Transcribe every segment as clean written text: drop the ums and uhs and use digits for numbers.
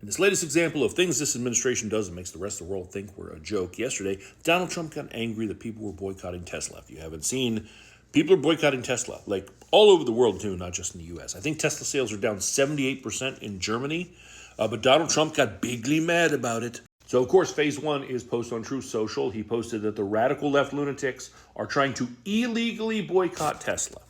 In this latest example of things this administration does that makes the rest of the world think we're a joke, yesterday, Donald Trump got angry that people were boycotting Tesla. If you haven't seen, people are boycotting Tesla, like all over the world too, not just in the U.S. I think Tesla sales are down 78% in Germany, but Donald Trump got bigly mad about it. So, of course, phase one is post on Truth Social. He posted that the radical left lunatics are trying to illegally boycott Tesla.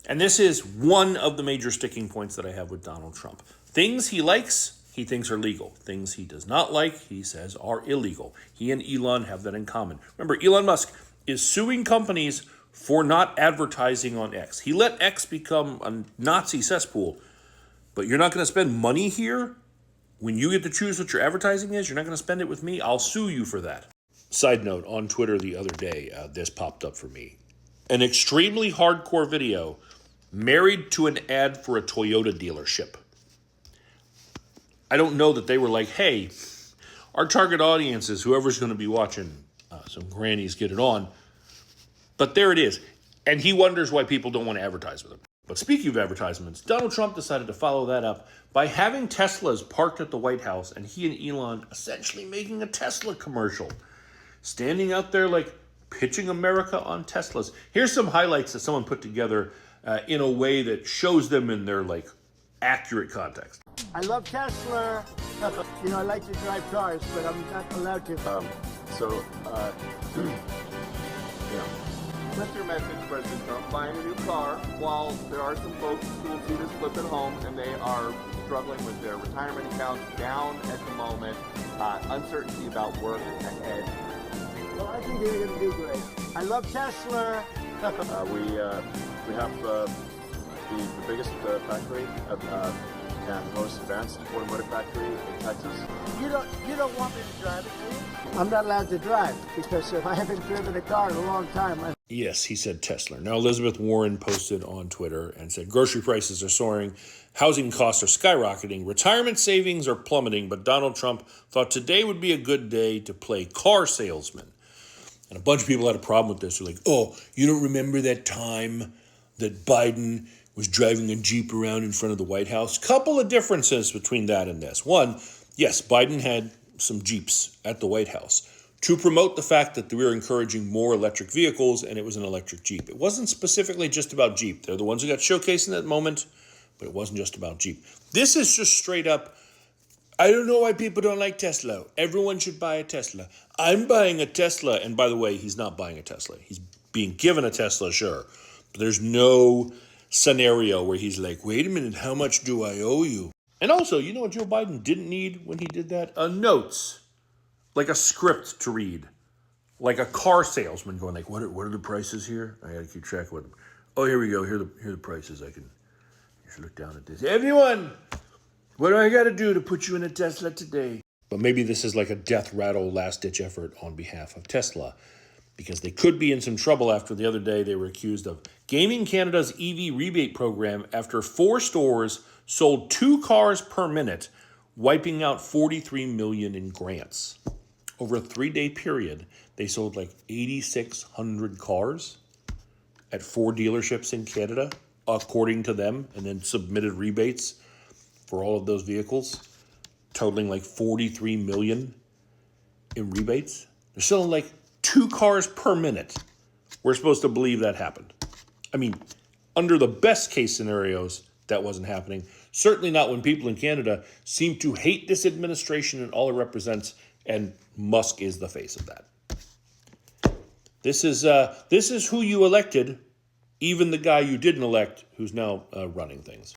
And this is one of the major sticking points that I have with Donald Trump. Things he likes, he thinks are legal. Things he does not like, he says are illegal. He and Elon have that in common. Remember, Elon Musk is suing companies for not advertising on X. He let X become a Nazi cesspool, but you're not going to spend money here? When you get to choose what your advertising is, you're not going to spend it with me? I'll sue you for that. Side note, on Twitter the other day, this popped up for me. An extremely hardcore video married to an ad for a Toyota dealership. I don't know that they were like, hey, our target audience is whoever's going to be watching some grannies get it on. But there it is. And he wonders why people don't want to advertise with him. But speaking of advertisements, Donald Trump decided to follow that up by having Teslas parked at the White House and he and Elon essentially making a Tesla commercial. Standing out there like pitching America on Teslas. Here's some highlights that someone put together in a way that shows them in their like accurate context. I love Tesla. I like to drive cars, but I'm not allowed to. What's your message, President Trump? Buying a new car while there are some folks who will see this clip at home and they are struggling with their retirement accounts down at the moment, uncertainty about work ahead. Well, I think they're going to do great. I love Tesla. We have the biggest factory and most advanced automotive factory in Texas. You don't want me to drive it, do you? I'm not allowed to drive because if I haven't driven a car in a long time. Yes, he said Tesla. Now, Elizabeth Warren posted on Twitter and said, grocery prices are soaring, housing costs are skyrocketing, retirement savings are plummeting, but Donald Trump thought today would be a good day to play car salesman. And a bunch of people had a problem with this. They're like, oh, you don't remember that time that Biden was driving a Jeep around in front of the White House? Couple of differences between that and this. One, yes, Biden had some Jeeps at the White House to promote the fact that we were encouraging more electric vehicles, and it was an electric Jeep. It wasn't specifically just about Jeep. They're the ones who got showcased in that moment, but it wasn't just about Jeep. This is just straight up, I don't know why people don't like Tesla. Everyone should buy a Tesla. I'm buying a Tesla. And by the way, he's not buying a Tesla. He's being given a Tesla, sure. But there's no scenario where he's like, wait a minute, how much do I owe you? And also, you know what Joe Biden didn't need when he did that? Notes. Like a script to read. Like a car salesman going like, what are the prices here? I gotta keep track of them. Oh, here we go. Here are the prices. You should look down at this. Everyone, what do I gotta do to put you in a Tesla today? But maybe this is like a death rattle last-ditch effort on behalf of Tesla, because they could be in some trouble after the other day they were accused of gaming Canada's EV rebate program after 4 stores sold 2 cars per minute, wiping out $43 million in grants. Over a 3-day period, they sold like 8,600 cars at 4 dealerships in Canada, according to them, and then submitted rebates for all of those vehicles, totaling like $43 million in rebates. They're selling like 2 cars per minute. We're supposed to believe that happened. I mean, under the best case scenarios, that wasn't happening. Certainly not when people in Canada seem to hate this administration and all it represents, and Musk is the face of that. This is who you elected, even the guy you didn't elect who's now running things.